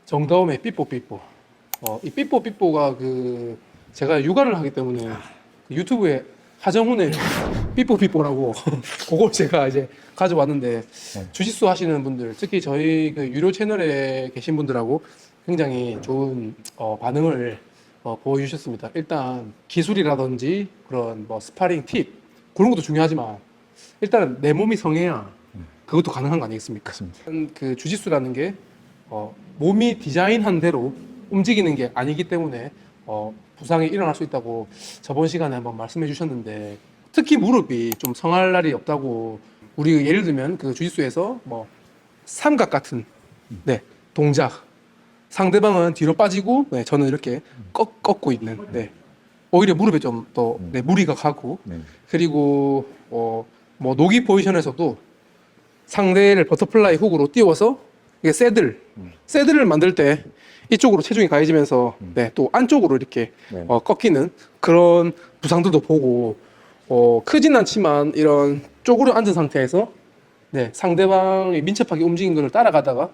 정다움의 삐뽀삐뽀. 이 삐뽀삐뽀가 제가 육아를 하기 때문에 그 유튜브에 하정훈의 삐뽀삐뽀라고 그걸 제가 이제 가져왔는데 주짓수 하시는 분들, 특히 저희 그 유료 채널에 계신 분들하고 굉장히 좋은 반응을 보여주셨습니다. 일단 기술이라든지 그런 뭐 스파링 팁 그런 것도 중요하지만 일단은 내 몸이 성해야 그것도 가능한 거 아니겠습니까? 그 주짓수라는 게 몸이 디자인한 대로 움직이는 게 아니기 때문에 부상이 일어날 수 있다고 저번 시간에 한번 말씀해 주셨는데, 특히 무릎이 좀 성할 날이 없다고, 우리 예를 들면 그 주짓수에서 뭐 삼각 같은 동작, 상대방은 뒤로 빠지고 저는 이렇게 꺾고 있는, 오히려 무릎에 좀 더 무리가 가고, 그리고 뭐 노기 포지션에서도 상대를 버터플라이 훅으로 띄워서 이게 새들을 만들 때 이쪽으로 체중이 가해지면서 또 안쪽으로 이렇게 꺾이는 그런 부상들도 보고, 크진 않지만 이런 쪽으로 앉은 상태에서 상대방이 민첩하게 움직인 것을 따라가다가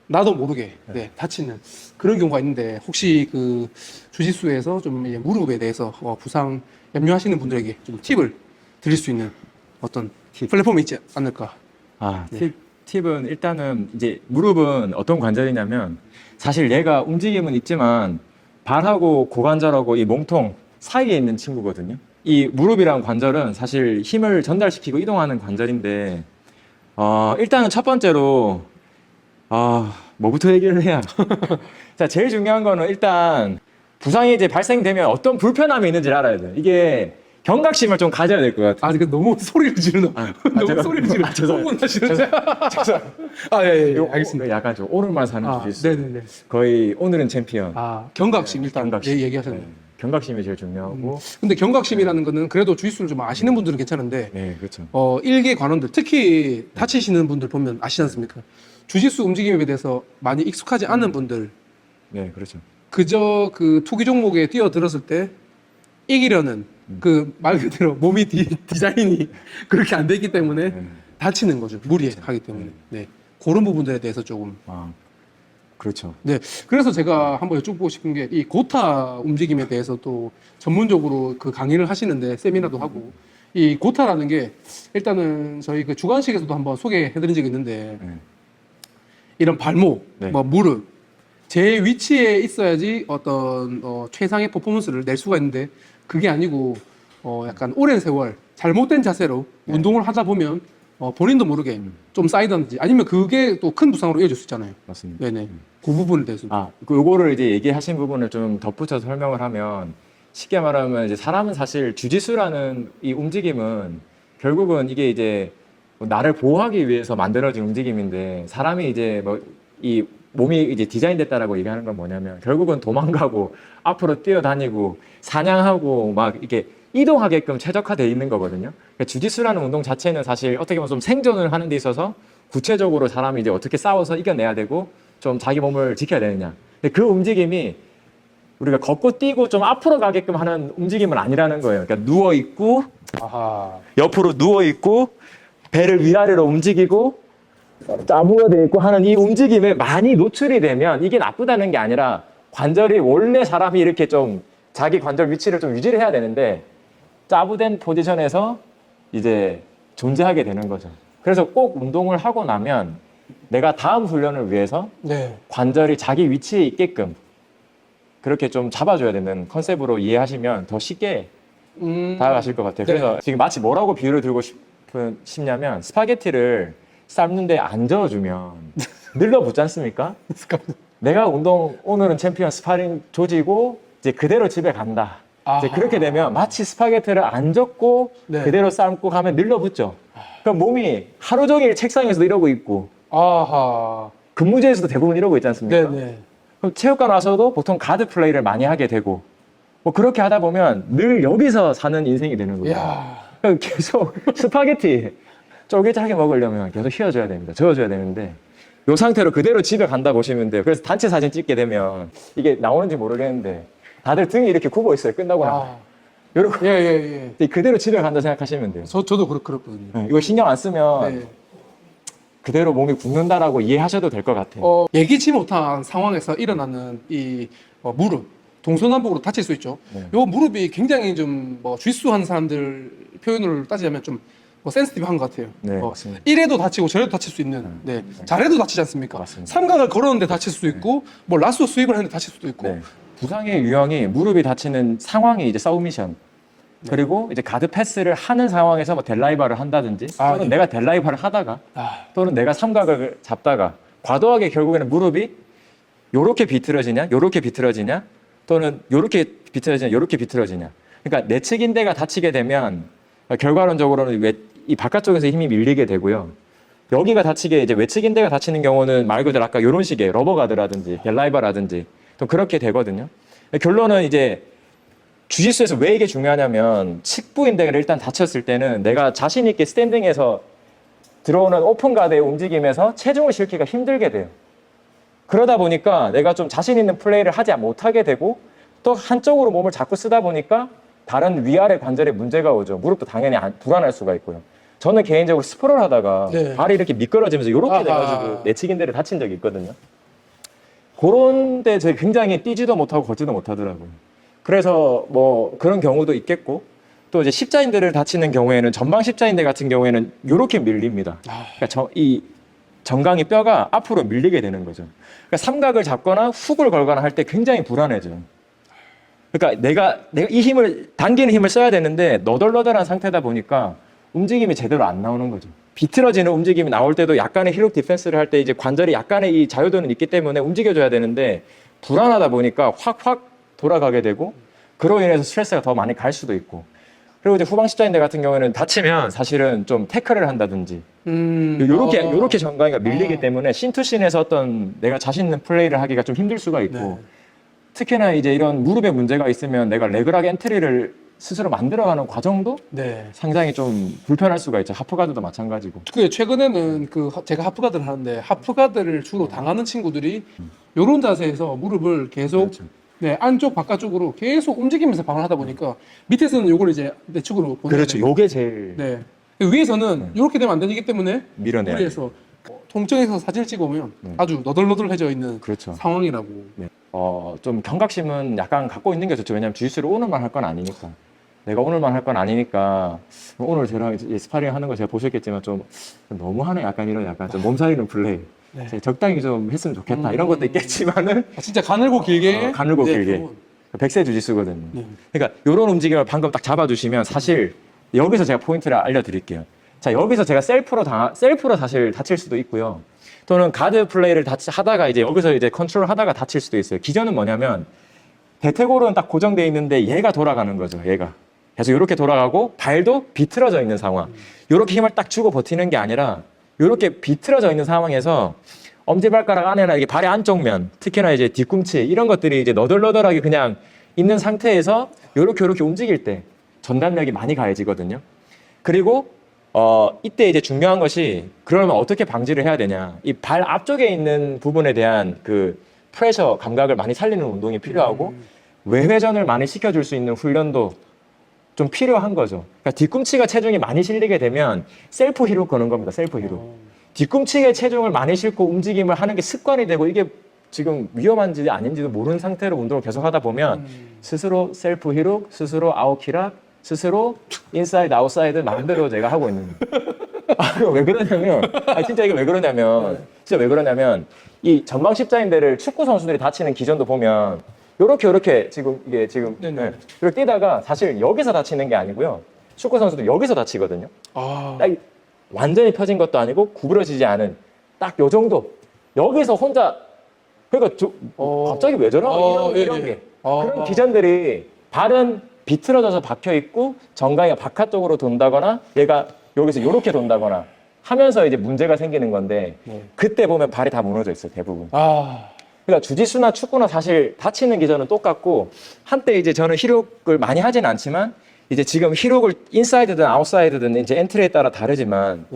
나도 모르게 다치는 그런 경우가 있는데, 혹시 그 주짓수에서 좀 이제 무릎에 대해서 부상 염려하시는 분들에게 좀 팁을 드릴 수 있는 어떤 플랫폼이 있지 않을까? 팁은 일단은 이제 무릎은 어떤 관절이냐면, 사실 얘가 움직임은 있지만 발하고 고관절하고 이 몸통 사이에 있는 친구거든요. 이 무릎이라는 관절은 사실 힘을 전달시키고 이동하는 관절인데, 일단은 첫 번째로 뭐부터 얘기를 해야 자, 제일 중요한 거는 일단 부상이 이제 발생되면 어떤 불편함이 있는지를 알아야 돼요. 이게 경각심을 좀 가져야 될 것 같아요. 그 너무 소리를 지르는 너무 소리를 지르는 흥분하시는데. 예, 알겠습니다. 약간 좀 오늘만 사는 주짓수. 네네네. 거의 오늘은 챔피언. 경각심 일단 경각심. 얘기하셨네요. 경각심이 제일 중요하고. 근데 경각심이라는 거는 그래도 주짓수를 좀 아시는 분들은 괜찮은데, 네, 그렇죠. 일개 관원들, 특히 다치시는 분들 보면 아시지 않습니까? 주짓수 움직임에 대해서 많이 익숙하지 않은 분들, 네, 그렇죠. 그저 그 투기 종목에 뛰어들었을 때 이기려는 그 말 그대로 몸이 디자인이 그렇게 안 되기 때문에 다치는 거죠. 무리하기 때문에. 그런 부분들에 대해서 조금. 그렇죠. 그래서 제가 한번 여쭤보고 싶은 게, 이 고타 움직임에 대해서 또 전문적으로 그 강의를 하시는데, 세미나도 하고, 이 고타라는 게 일단은 저희 그 주관식에서도 한번 소개해드린 적이 있는데, 이런 발목, 뭐 무릎, 제 위치에 있어야지 어떤 최상의 퍼포먼스를 낼 수가 있는데, 그게 아니고 약간 오랜 세월 잘못된 자세로 운동을 하다 보면 본인도 모르게 좀 쌓이든지, 아니면 그게 또 큰 부상으로 이어질 수 있잖아요. 맞습니다. 네네. 그 부분에 대해서. 요거를 이제 얘기하신 부분을 좀 덧붙여서 설명을 하면, 쉽게 말하면 이제 사람은 사실 주짓수라는 이 움직임은 결국은 이게 이제 나를 보호하기 위해서 만들어진 움직임인데, 사람이 이제 뭐 이 몸이 이제 디자인됐다라고 얘기하는 건 뭐냐면, 결국은 도망가고 앞으로 뛰어다니고 사냥하고 막 이렇게 이동하게끔 최적화되어 있는 거거든요. 그러니까 주짓수라는 운동 자체는 사실 어떻게 보면 좀 생존을 하는 데 있어서 구체적으로 사람이 이제 어떻게 싸워서 이겨내야 되고 좀 자기 몸을 지켜야 되느냐. 근데 그 움직임이 우리가 걷고 뛰고 좀 앞으로 가게끔 하는 움직임은 아니라는 거예요. 그러니까 누워 있고 옆으로 누워 있고 배를 위아래로 움직이고 짜부어져 있고 하는 이 움직임에 많이 노출이 되면 이게 나쁘다는 게 아니라, 관절이 원래 사람이 이렇게 좀 자기 관절 위치를 좀 유지를 해야 되는데 짜부된 포지션에서 이제 존재하게 되는 거죠. 그래서 꼭 운동을 하고 나면 내가 다음 훈련을 위해서 관절이 자기 위치에 있게끔 그렇게 좀 잡아줘야 되는 컨셉으로 이해하시면 더 쉽게 다가가실 것 같아요. 그래서 지금 마치 뭐라고 비유를 들고 싶냐면, 스파게티를 삶는데 안 저어주면 늘러붙지 않습니까? 내가 오늘은 챔피언 스파링 조지고 이제 그대로 집에 간다. 이제 그렇게 되면 마치 스파게티를 안 젓고 그대로 삶고 가면 늘러붙죠. 그럼 몸이 하루 종일 책상에서도 이러고 있고, 근무지에서도 대부분 이러고 있지 않습니까? 그럼 체육관 와서도 보통 가드 플레이를 많이 하게 되고, 뭐 그렇게 하다 보면 늘 여기서 사는 인생이 되는 거예요. 그럼 계속 스파게티 쫄깃하게 먹으려면 계속 휘어줘야 됩니다. 저어줘야 되는데, 이 상태로 그대로 집에 간다 보시면 돼요. 그래서 단체 사진 찍게 되면 이게 나오는지 모르겠는데 다들 등이 이렇게 굽어 있어요. 끝나고 나면. 이렇게 그대로 집에 간다 생각하시면 돼요. 저도 그렇거든요. 이거 신경 안 쓰면 그대로 몸이 굳는다라고 이해하셔도 될 것 같아요. 예기치 못한 상황에서 일어나는 이 무릎, 동서남북으로 다칠 수 있죠. 네. 요 무릎이 굉장히 좀 쥐수한 사람들 표현을 따지자면 좀 센시티브한 것 같아요. 네, 맞습니다. 이래도 다치고 저래도 다칠 수 있는, 네, 잘해도 다치지 않습니까? 맞습니다. 삼각을 걸었는데 다칠 수도 있고, 뭐 라sso 스윕을 했는데 다칠 수도 있고. 네. 부상의 유형이 무릎이 다치는 상황이 이제 서브미션. 그리고 이제 가드 패스를 하는 상황에서 뭐 델라이바를 한다든지 또는 네. 내가 델라이바를 하다가 아, 또는 내가 삼각을 잡다가 과도하게 결국에는 무릎이 요렇게 비틀어지냐 요렇게 비틀어지냐 또는 요렇게 비틀어지냐 요렇게 비틀어지냐. 그러니까 내측인대가 다치게 되면 결과론적으로는 이 바깥쪽에서 힘이 밀리게 되고요. 여기가 다치게 이제 외측인대가 다치는 경우는 말 그대로 아까 이런 식의 러버 가드라든지 델라이바라든지 또 그렇게 되거든요. 결론은 이제 주짓수에서 왜 이게 중요하냐면 측부인대가 일단 다쳤을 때는 내가 자신 있게 스탠딩에서 들어오는 오픈 가드의 움직임에서 체중을 실기가 힘들게 돼요. 그러다 보니까 내가 좀 자신 있는 플레이를 하지 못하게 되고 또 한쪽으로 몸을 자꾸 쓰다 보니까 다른 위아래 관절에 문제가 오죠. 무릎도 당연히 불안할 수가 있고요. 저는 개인적으로 스프롤 하다가 네. 발이 이렇게 미끄러지면서 이렇게 아하. 돼가지고 내측인대를 다친 적이 있거든요. 그런데 제가 굉장히 뛰지도 못하고 걷지도 못하더라고요. 그래서 뭐 그런 경우도 있겠고 또 이제 십자인대를 다치는 경우에는 전방 십자인대 같은 경우에는 이렇게 밀립니다. 그러니까 이 정강이 뼈가 앞으로 밀리게 되는 거죠. 그러니까 삼각을 잡거나 훅을 걸거나 할 때 굉장히 불안해져요. 그러니까 내가 이 힘을 당기는 힘을 써야 되는데 너덜너덜한 상태다 보니까 움직임이 제대로 안 나오는 거죠. 비틀어지는 움직임이 나올 때도 약간의 힐록 디펜스를 할 때 이제 관절이 약간의 이 자유도는 있기 때문에 움직여줘야 되는데 불안하다 보니까 확 돌아가게 되고 그로 인해서 스트레스가 더 많이 갈 수도 있고 그리고 이제 후방 십자인대 같은 경우에는 다치면 사실은 좀 태클을 한다든지 요렇게 정강이가 밀리기 때문에 씬투씬에서 어떤 내가 자신 있는 플레이를 하기가 좀 힘들 수가 있고 네. 특히나 이제 이런 무릎에 문제가 있으면 내가 레그락 엔트리를 스스로 만들어가는 과정도 네. 상당히 좀 불편할 수가 있죠. 하프가드도 마찬가지고. 최근에는 제가 하프가드를 하는데 하프가드를 주로 당하는 친구들이 요런 자세에서 무릎을 계속 그렇죠. 네, 안쪽 바깥쪽으로 계속 움직이면서 방을 하다 보니까 밑에서는 요걸 이제 내측으로 보내야 그렇죠. 되고, 요게 제일 네. 위에서는 이렇게 되면 안 되기 때문에 밀어내야 돼요. 무리해서 통증에서 사진을 찍어보면 네. 아주 너덜너덜해져 있는 그렇죠. 상황이라고. 네. 좀 경각심은 약간 갖고 있는 게 좋죠. 왜냐하면 주짓수를 오늘만 할 건 아니니까. 내가 오늘만 할 건 아니니까 오늘 저랑 이제 스파링 하는 거 제가 보셨겠지만 좀 너무하네 약간 이런 약간 좀 몸살이는 플레이. 네. 적당히 좀 했으면 좋겠다 이런 것도 있겠지만은 진짜 가늘고 길게. 가늘고 네, 길게. 그건. 백세 주짓수거든요. 네. 그러니까 이런 움직임을 방금 딱 잡아주시면 사실 여기서 제가 포인트를 알려드릴게요. 자 여기서 제가 셀프로 사실 다칠 수도 있고요. 또는 가드 플레이를 하다가 이제 여기서 이제 컨트롤 하다가 다칠 수도 있어요. 기전은 뭐냐면 대퇴골은 딱 고정되어 있는데 얘가 돌아가는 거죠. 얘가. 그래서 이렇게 돌아가고 발도 비틀어져 있는 상황. 이렇게 힘을 딱 주고 버티는 게 아니라 이렇게 비틀어져 있는 상황에서 엄지발가락 안에나 이게 발의 안쪽 면, 특히나 이제 뒤꿈치 이런 것들이 이제 너덜너덜하게 그냥 있는 상태에서 이렇게 움직일 때 전단력이 많이 가해지거든요. 그리고 이때 이제 중요한 것이 그러면 어떻게 방지를 해야 되냐. 이 발 앞쪽에 있는 부분에 대한 그 프레셔 감각을 많이 살리는 운동이 필요하고 외회전을 많이 시켜줄 수 있는 훈련도 좀 필요한 거죠. 그러니까 뒤꿈치가 체중이 많이 실리게 되면 셀프 힐훅 거는 겁니다. 셀프 힐훅. 뒤꿈치에 체중을 많이 싣고 움직임을 하는 게 습관이 되고 이게 지금 위험한지 아닌지도 모르는 상태로 운동을 계속 하다 보면 스스로 셀프 힐훅, 스스로 아웃키락, 스스로 인사이드 아웃사이드 마음대로 제가 하고 있는 거예요. 왜 그러냐면 진짜 이게 왜 그러냐면 진짜 왜 그러냐면 이 전방 십자인대를 축구 선수들이 다치는 기전도 보면 요렇게 지금 이게 지금 네네. 이렇게 뛰다가 사실 여기서 다치는 게 아니고요. 축구 선수도 여기서 다치거든요. 딱 완전히 펴진 것도 아니고 구부러지지 않은 딱 요 정도. 여기서 혼자 그러니까 갑자기 왜 저러나 이런 게 그런 기전들이 발은 비틀어져서 박혀 있고 정강이가 바깥쪽으로 돈다거나 얘가 여기서 요렇게 돈다거나 하면서 이제 문제가 생기는 건데 그때 보면 발이 다 무너져 있어요 대부분. 그러니까 주짓수나 축구나 사실 다치는 기전은 똑같고 한때 이제 저는 힐훅을 많이 하진 않지만 이제 지금 힐훅을 인사이드든 아웃사이드든 이제 엔트리에 따라 다르지만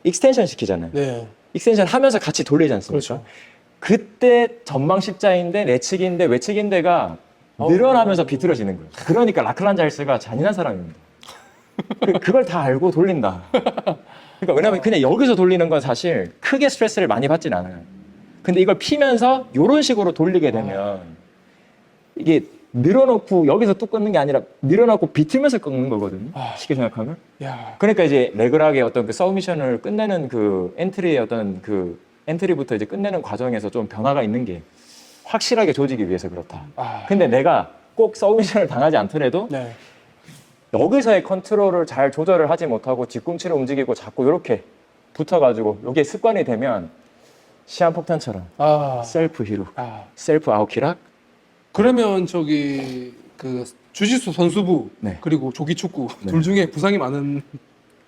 익스텐션 시키잖아요. 익스텐션 하면서 같이 돌리지 않습니까? 그렇죠. 그때 전방 십자인대, 내측인대, 외측인대가 늘어나면서 비틀어지는 거예요. 그러니까 라클란 자일스가 잔인한 사람입니다. 그걸 다 알고 돌린다. 그러니까 왜냐면 그냥 여기서 돌리는 건 사실 크게 스트레스를 많이 받진 않아요. 근데 이걸 피면서 이런 식으로 돌리게 되면 이게 늘어놓고 여기서 뚝 끊는 게 아니라 늘어놓고 비틀면서 끊는 거거든요. 쉽게 생각하면. 야. 그러니까 이제 레그락의 어떤 그 서브미션을 끝내는 그 엔트리의 어떤 그 엔트리부터 이제 끝내는 과정에서 좀 변화가 있는 게 확실하게 조지기 위해서 그렇다. 근데 내가 꼭 서브미션을 당하지 않더라도 네. 여기서의 컨트롤을 잘 조절을 하지 못하고 뒤꿈치를 움직이고 자꾸 이렇게 붙어가지고 이게 습관이 되면 시한폭탄처럼 셀프 히로, 셀프 아웃키락. 그러면 저기 그 주짓수 선수부 네. 그리고 조기 축구 네. 둘 중에 부상이 많은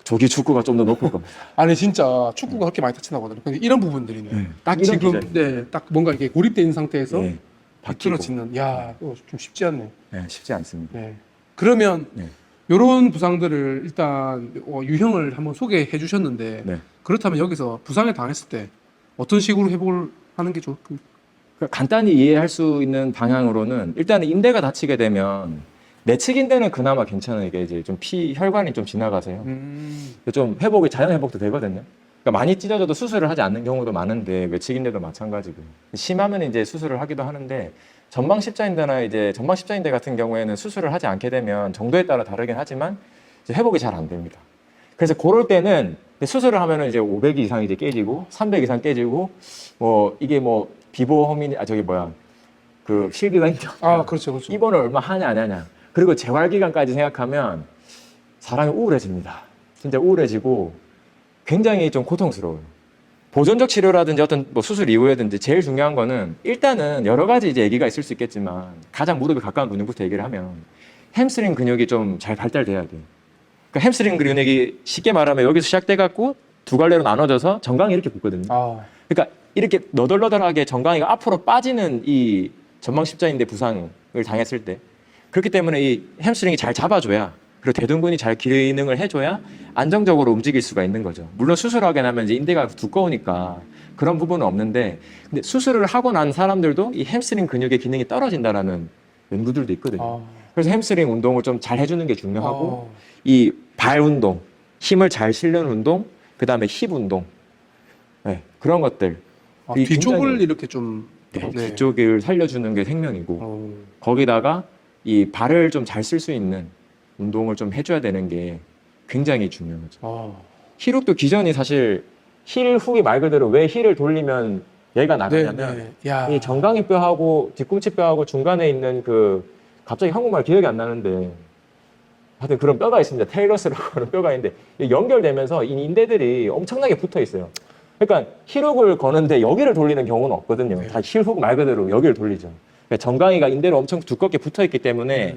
조기 축구가 좀 더 높을 겁니다. 아니 진짜 축구가 그렇게 많이 다친다고 하더라고요. 근데 이런 부분들이네. 네. 딱 이런 지금 기절. 네, 딱 뭔가 이게 고립돼 있는 상태에서 네. 바뀌고. 비틀어지는 야, 이거 좀 쉽지 않네. 네, 쉽지 않습니다. 네. 그러면 네. 이런 부상들을 일단 유형을 한번 소개해 주셨는데 네. 그렇다면 여기서 부상을 당했을 때 어떤 식으로 회복을 하는 게 좋을까요? 간단히 이해할 수 있는 방향으로는 일단은 인대가 다치게 되면 내측 인대는 그나마 괜찮아요. 이게 이제 좀 혈관이 좀 지나가세요. 좀 회복이 자연 회복도 되거든요. 그러니까 많이 찢어져도 수술을 하지 않는 경우도 많은데 외측 인대도 마찬가지고 심하면 이제 수술을 하기도 하는데 전방 십자인대나 이제 전방 십자인대 같은 경우에는 수술을 하지 않게 되면 정도에 따라 다르긴 하지만 이제 회복이 잘 안 됩니다. 그래서 그럴 때는 수술을 하면은 이제 500 이상 이제 깨지고 300 이상 깨지고 뭐 이게 뭐 비보 허민 저기 뭐야 그 실비가 있죠. 그렇죠, 그렇죠. 입원을 얼마 하냐 안 하냐. 그리고 재활 기간까지 생각하면 사람이 우울해집니다. 진짜 우울해지고 굉장히 좀 고통스러워요. 보존적 치료라든지 어떤 뭐 수술 이후에든지 제일 중요한 거는 일단은 여러 가지 이제 얘기가 있을 수 있겠지만 가장 무릎에 가까운 근육부터 얘기를 하면 햄스트링 근육이 좀 잘 발달돼야 돼요. 그러니까 햄스트링 근육이 쉽게 말하면 여기서 시작돼 갖고 두 갈래로 나눠져서 정강이 이렇게 붙거든요. 그러니까 이렇게 너덜너덜하게 정강이가 앞으로 빠지는 이 전방 십자인대 부상을 당했을 때 그렇기 때문에 이 햄스트링이 잘 잡아줘야 그리고 대둔근이 잘 기능을 해줘야 안정적으로 움직일 수가 있는 거죠. 물론 수술하게 나면 이제 인대가 두꺼우니까 그런 부분은 없는데 근데 수술을 하고 난 사람들도 이 햄스트링 근육의 기능이 떨어진다라는 연구들도 있거든요. 그래서 햄스트링 운동을 좀 잘 해주는 게 중요하고 이 발 운동, 힘을 잘 실는 운동, 그 다음에 힙 운동, 네, 그런 것들. 뒤쪽을 굉장히, 이렇게 좀 네, 뒤쪽을 살려주는 게 생명이고 거기다가 이 발을 좀 잘 쓸 수 있는 운동을 좀 해줘야 되는 게 굉장히 중요하죠. 힐훅도 기전이 사실 힐 훅이 말 그대로 왜 힐을 돌리면 얘가 나가냐면 이 정강이 뼈하고 뒤꿈치 뼈하고 중간에 있는 그 갑자기 한국말 기억이 안 나는데 하여튼 그런 뼈가 있습니다. 테일러스라고 하는 뼈가 있는데 연결되면서 이 인대들이 엄청나게 붙어 있어요. 그러니까 힐훅을 거는데 여기를 돌리는 경우는 없거든요. 다 힐훅 말 그대로 여기를 돌리죠. 그러니까 정강이가 인대로 엄청 두껍게 붙어 있기 때문에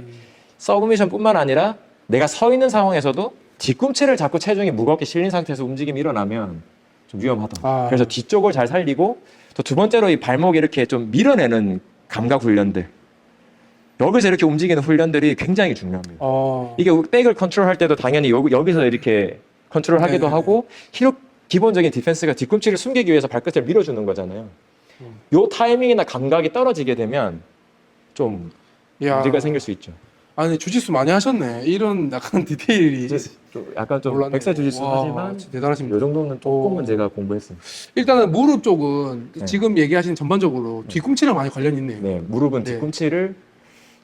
서브미션뿐만 아니라 내가 서 있는 상황에서도 뒤꿈치를 자꾸 체중이 무겁게 실린 상태에서 움직임이 일어나면 좀 위험하다. 그래서 뒤쪽을 잘 살리고 또 두 번째로 이 발목 이렇게 좀 밀어내는 감각 훈련들. 여기서 이렇게 움직이는 훈련들이 굉장히 중요합니다. 이게 백을 컨트롤할 때도 당연히 여기서 이렇게 컨트롤하기도 하고 힐업 기본적인 디펜스가 뒤꿈치를 숨기기 위해서 발끝을 밀어주는 거잖아요. 요 타이밍이나 감각이 떨어지게 되면 좀 문제가 생길 수 있죠. 아니 주짓수 많이 하셨네. 이런 약간 디테일이 약간 좀 몰랐네. 백사 주짓수 하지만 대단하십니다. 이 정도는 조금은 제가 공부했습니다. 일단은 무릎 쪽은 지금 얘기하신 전반적으로 뒤꿈치랑 많이 관련이 있네요. 네, 무릎은 뒤꿈치를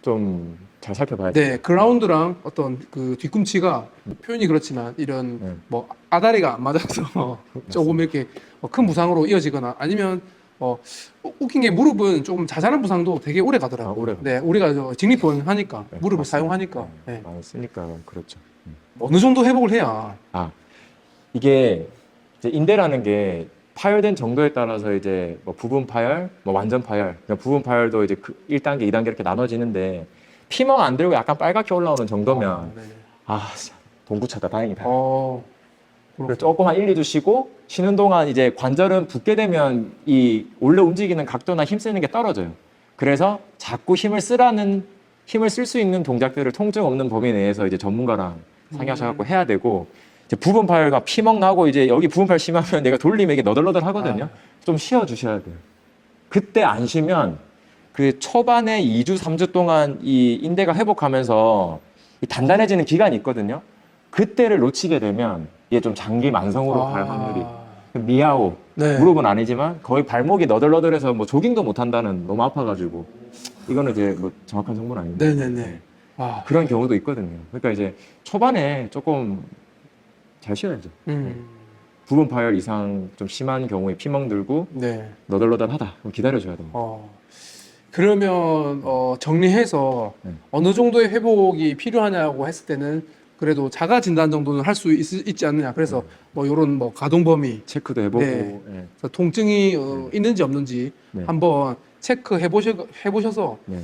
좀 잘 살펴봐야 돼요. 네, 그라운드랑 어떤 그 뒤꿈치가 표현이 그렇지만 이런 뭐 아다리가 안 맞아서 조금 이렇게 큰 부상으로 이어지거나 아니면 웃긴 게 무릎은 조금 자잘한 부상도 되게 오래 가더라고요. 오래 네, 우리가 직립은 하니까 무릎을 맞습니다. 사용하니까 많이 쓰니까 그렇죠. 어느 정도 회복을 해야 이게 이제 인대라는 게 파열된 정도에 따라서 이제 뭐 부분 파열, 뭐 완전 파열, 부분 파열도 이제 1단계, 2단계 이렇게 나눠지는데 피멍 안 들고 약간 빨갛게 올라오는 정도면 동구차다 다행이다. 그리고 조금 한 1, 2주 쉬는 동안 이제 관절은 붓게 되면 이 원래 움직이는 각도나 힘 쓰는 게 떨어져요. 그래서 자꾸 힘을 쓸 수 있는 동작들을 통증 없는 범위 내에서 이제 전문가랑 상의하셔갖고 해야 되고 이제 부분 파열과 피멍 나고 이제 여기 부분 파열 심하면 내가 돌리면 이게 너덜너덜 하거든요. 좀 쉬어 주셔야 돼요. 그때 안 쉬면 그 초반에 2주, 3주 동안 이 인대가 회복하면서 이 단단해지는 기간이 있거든요. 그때를 놓치게 되면 이게 좀 장기 만성으로 갈 확률이. 미아오. 네. 무릎은 아니지만 거의 발목이 너덜너덜해서 뭐 조깅도 못 한다는, 너무 아파가지고. 이거는 이제 뭐 정확한 정보는 아닌데. 네네네. 아, 그런 경우도 있거든요. 그러니까 이제 초반에 조금 잘 쉬어야죠. 부분 파열 이상 좀 심한 경우에 피멍 들고 네. 너덜너덜하다. 그럼 기다려줘야 됩니다. 그러면 정리해서 네. 어느 정도의 회복이 필요하냐고 했을 때는 그래도 자가 진단 정도는 할 수 있지 않느냐. 그래서 뭐 이런 뭐 가동 범위, 체크도 해보고. 네. 예. 그래서 통증이 있는지 없는지 네. 한번 체크해 보셔서 네.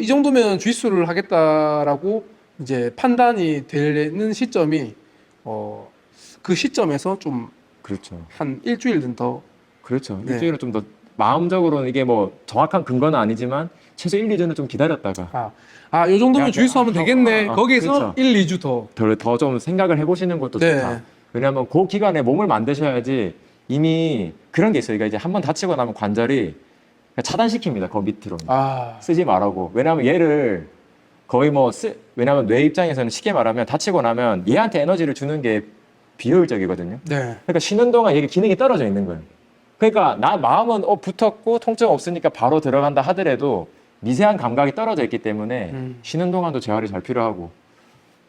이 정도면 주짓수를 하겠다라고 이제 판단이 되는 시점이 그 시점에서 좀 그렇죠. 한 일주일은 더 그렇죠. 네. 일주일은 좀 더 마음적으로는 이게 뭐 정확한 근거는 아니지만 최소 1, 2주는 좀 기다렸다가 요 정도면 약간, 주짓수 하면 되겠네. 거기서 그렇죠. 1, 2주 더. 더 좀 생각을 해보시는 것도 네. 좋다. 왜냐하면 그 기간에 몸을 만드셔야지. 이미 그런 게 있어요. 그러니까 이제 한번 다치고 나면 관절이 차단시킵니다. 그 밑으로. 쓰지 말라고. 왜냐하면 얘를 거의 왜냐하면 뇌 입장에서는 쉽게 말하면 다치고 나면 얘한테 에너지를 주는 게 비효율적이거든요. 네. 그러니까 쉬는 동안 얘게 기능이 떨어져 있는 거예요. 그러니까 나 마음은 붙었고 통증 없으니까 바로 들어간다 하더라도 미세한 감각이 떨어져 있기 때문에 쉬는 동안도 재활이 잘 필요하고,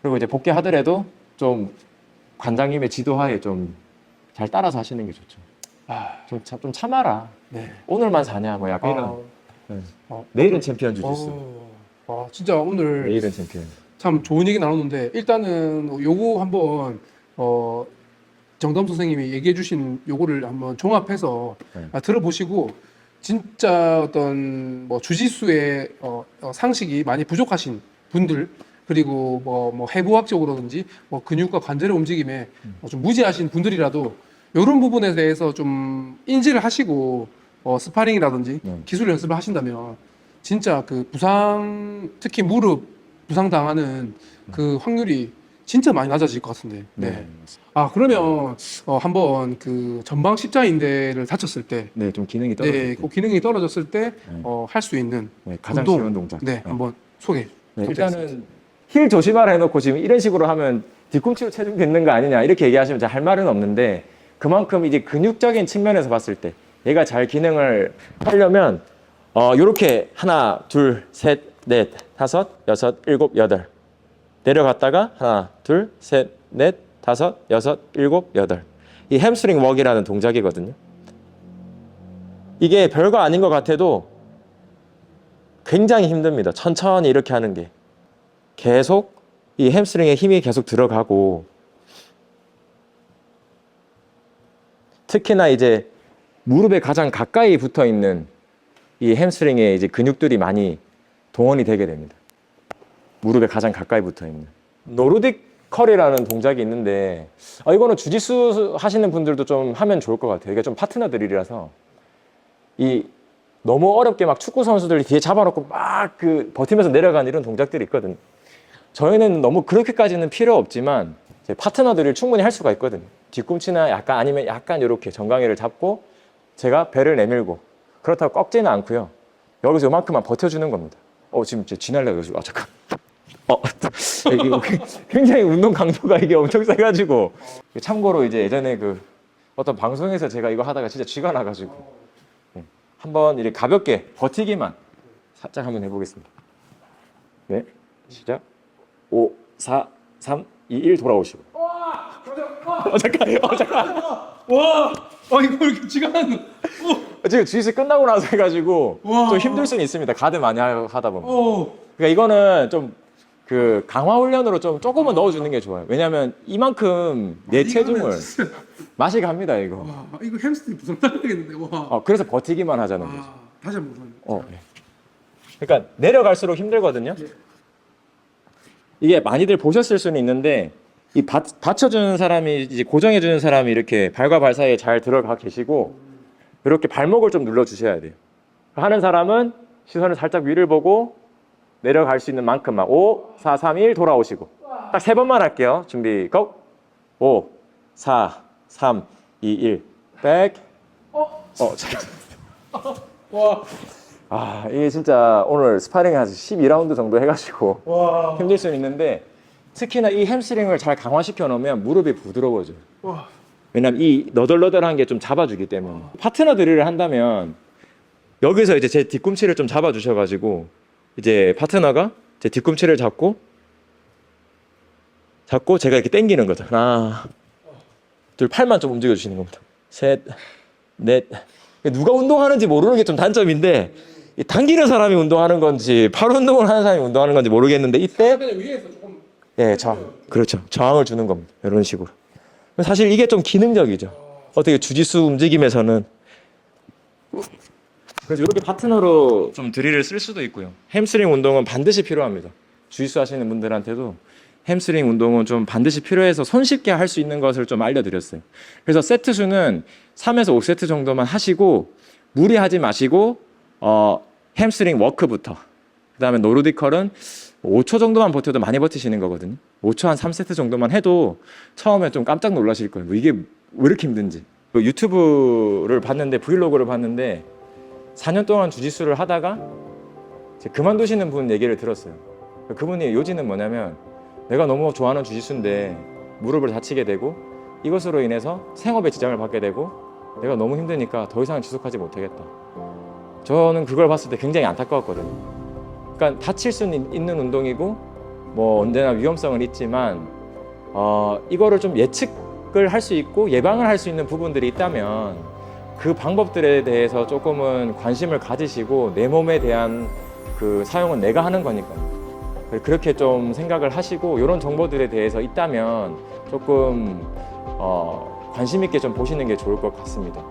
그리고 이제 복귀하더라도 좀 관장님의 지도하에 좀 잘 따라서 하시는 게 좋죠. 좀 참아라. 네. 오늘만 사냐 뭐 약간 이런. 네. 내일은 챔피언 주짓수. 진짜 오늘 내일은 챔피언. 참 좋은 얘기 나눴는데 일단은 요거 한번 정담 선생님이 얘기해 주신 요거를 한번 종합해서 네. 들어보시고 진짜 어떤 뭐 주짓수의 상식이 많이 부족하신 분들, 그리고 뭐 해부학적으로든지 뭐 근육과 관절의 움직임에 좀 무지하신 분들이라도 이런 부분에 대해서 좀 인지를 하시고 스파링이라든지 기술 연습을 하신다면 진짜 그 부상, 특히 무릎 부상 당하는 그 확률이 진짜 많이 낮아질 것 같은데. 네. 그러면 한번 그 전방 십자인대를 다쳤을 때, 네, 좀 기능이 떨어질 때. 그 기능이 떨어졌을 때 할 수 있는 가장 운동, 쉬운 동작. 한번 소개. 일단은 힐 조심하라 해놓고 지금 이런 식으로 하면 뒤꿈치로 체중 뱉는 거 아니냐 이렇게 얘기하시면 제가 할 말은 없는데, 그만큼 이제 근육적인 측면에서 봤을 때 얘가 잘 기능을 하려면 요렇게 하나, 둘, 셋, 넷, 다섯, 여섯, 일곱, 여덟 내려갔다가 하나, 둘, 셋, 넷, 다섯, 여섯, 일곱, 여덟. 이 햄스트링 웍이라는 동작이거든요. 이게 별거 아닌 것 같아도 굉장히 힘듭니다. 천천히 이렇게 하는 게. 계속 이 햄스트링에 힘이 계속 들어가고, 특히나 이제 무릎에 가장 가까이 붙어 있는 이 햄스트링에 이제 근육들이 많이 동원이 되게 됩니다. 무릎에 가장 가까이 붙어 있는 노르딕 컬이라는 동작이 있는데, 이거는 주짓수 하시는 분들도 좀 하면 좋을 것 같아요. 이게 좀 파트너 드릴이라서 너무 어렵게 막 축구 선수들이 뒤에 잡아놓고 막 버티면서 내려가는 이런 동작들이 있거든요. 저희는 너무 그렇게까지는 필요 없지만 파트너들이 충분히 할 수가 있거든요. 뒤꿈치나 약간 아니면 약간 이렇게 정강이를 잡고 제가 배를 내밀고, 그렇다고 꺾지는 않고요. 여기서 요만큼만 버텨주는 겁니다. 지금 이제 지날려고 해가지고 잠깐. 이게 굉장히 운동 강도가 이게 엄청 세가지고. 참고로 이제 예전에 어떤 방송에서 제가 이거 하다가 진짜 쥐가 나가지고 한번 이렇게 가볍게 버티기만 살짝 한번 해보겠습니다. 네, 시작. 5, 4, 3, 2, 1 돌아오시고. 잠깐. 와, 이거 이렇게 지금 지금 주짓수 끝나고 나서 해가지고 와. 좀 힘들 수는 있습니다. 가드 많이 하다 보면. 그러니까 이거는 좀 강화 훈련으로 좀 조금은 넣어주는 게 좋아요. 왜냐면 이만큼 내 체중을 맛이 갑니다, 이거. 와, 이거 햄스트링 부상 당하겠는데. 와. 그래서 버티기만 하자는 거죠. 다시 한번. 네. 그러니까 내려갈수록 힘들거든요. 이게 많이들 보셨을 수는 있는데, 이 받쳐주는 사람이, 이제 고정해주는 사람이 이렇게 발과 발 사이에 잘 들어가 계시고, 이렇게 발목을 좀 눌러주셔야 돼요. 하는 사람은 시선을 살짝 위를 보고 내려갈 수 있는 만큼만 5, 4, 3, 1 돌아오시고, 딱 3번만 할게요. 준비, 고! 5, 4, 3, 2, 1 백. 와. 이게 진짜 오늘 스파링 한 12라운드 정도 해가지고 와. 힘들 수는 있는데, 특히나 이 햄스트링을 잘 강화시켜 놓으면 무릎이 부드러워져요. 와. 왜냐면 이 너덜너덜한 게 좀 잡아주기 때문에. 파트너 드릴을 한다면 여기서 이제 제 뒤꿈치를 좀 잡아주셔가지고 이제 파트너가 제 뒤꿈치를 잡고 제가 이렇게 당기는 거죠. 하나, 둘, 팔만 좀 움직여 주시는 겁니다. 셋, 넷. 누가 운동하는지 모르는 게 좀 단점인데 이 당기는 사람이 운동하는 건지 팔 운동을 하는 사람이 운동하는 건지 모르겠는데 이때 그냥 위에서 조금 예, 그렇죠. 저항을 주는 겁니다. 이런 식으로. 사실 이게 좀 기능적이죠. 어떻게 주짓수 움직임에서는. 그래서 이렇게 파트너로 좀 드릴을 쓸 수도 있고요. 햄스트링 운동은 반드시 필요합니다. 주짓수 하시는 분들한테도 햄스트링 운동은 좀 반드시 필요해서 손쉽게 할 수 있는 것을 좀 알려드렸어요. 그래서 세트 수는 3에서 5세트 정도만 하시고 무리하지 마시고 햄스트링 워크부터 그 다음에 노르디컬은 5초 정도만 버텨도 많이 버티시는 거거든요. 5초 한 3세트 정도만 해도 처음에 좀 깜짝 놀라실 거예요. 뭐 이게 왜 이렇게 힘든지. 유튜브를 봤는데 브이로그를 봤는데 4년 동안 주짓수를 하다가 이제 그만두시는 분 얘기를 들었어요. 그분의 요지는 뭐냐면 내가 너무 좋아하는 주짓수인데 무릎을 다치게 되고 이것으로 인해서 생업에 지장을 받게 되고 내가 너무 힘드니까 더 이상 지속하지 못하겠다. 저는 그걸 봤을 때 굉장히 안타까웠거든요. 그러니까 다칠 수는 있는 운동이고 뭐 언제나 위험성은 있지만 이거를 좀 예측을 할 수 있고 예방을 할 수 있는 부분들이 있다면 그 방법들에 대해서 조금은 관심을 가지시고 내 몸에 대한 그 사용은 내가 하는 거니까요. 그렇게 좀 생각을 하시고 이런 정보들에 대해서 있다면 조금 관심 있게 좀 보시는 게 좋을 것 같습니다.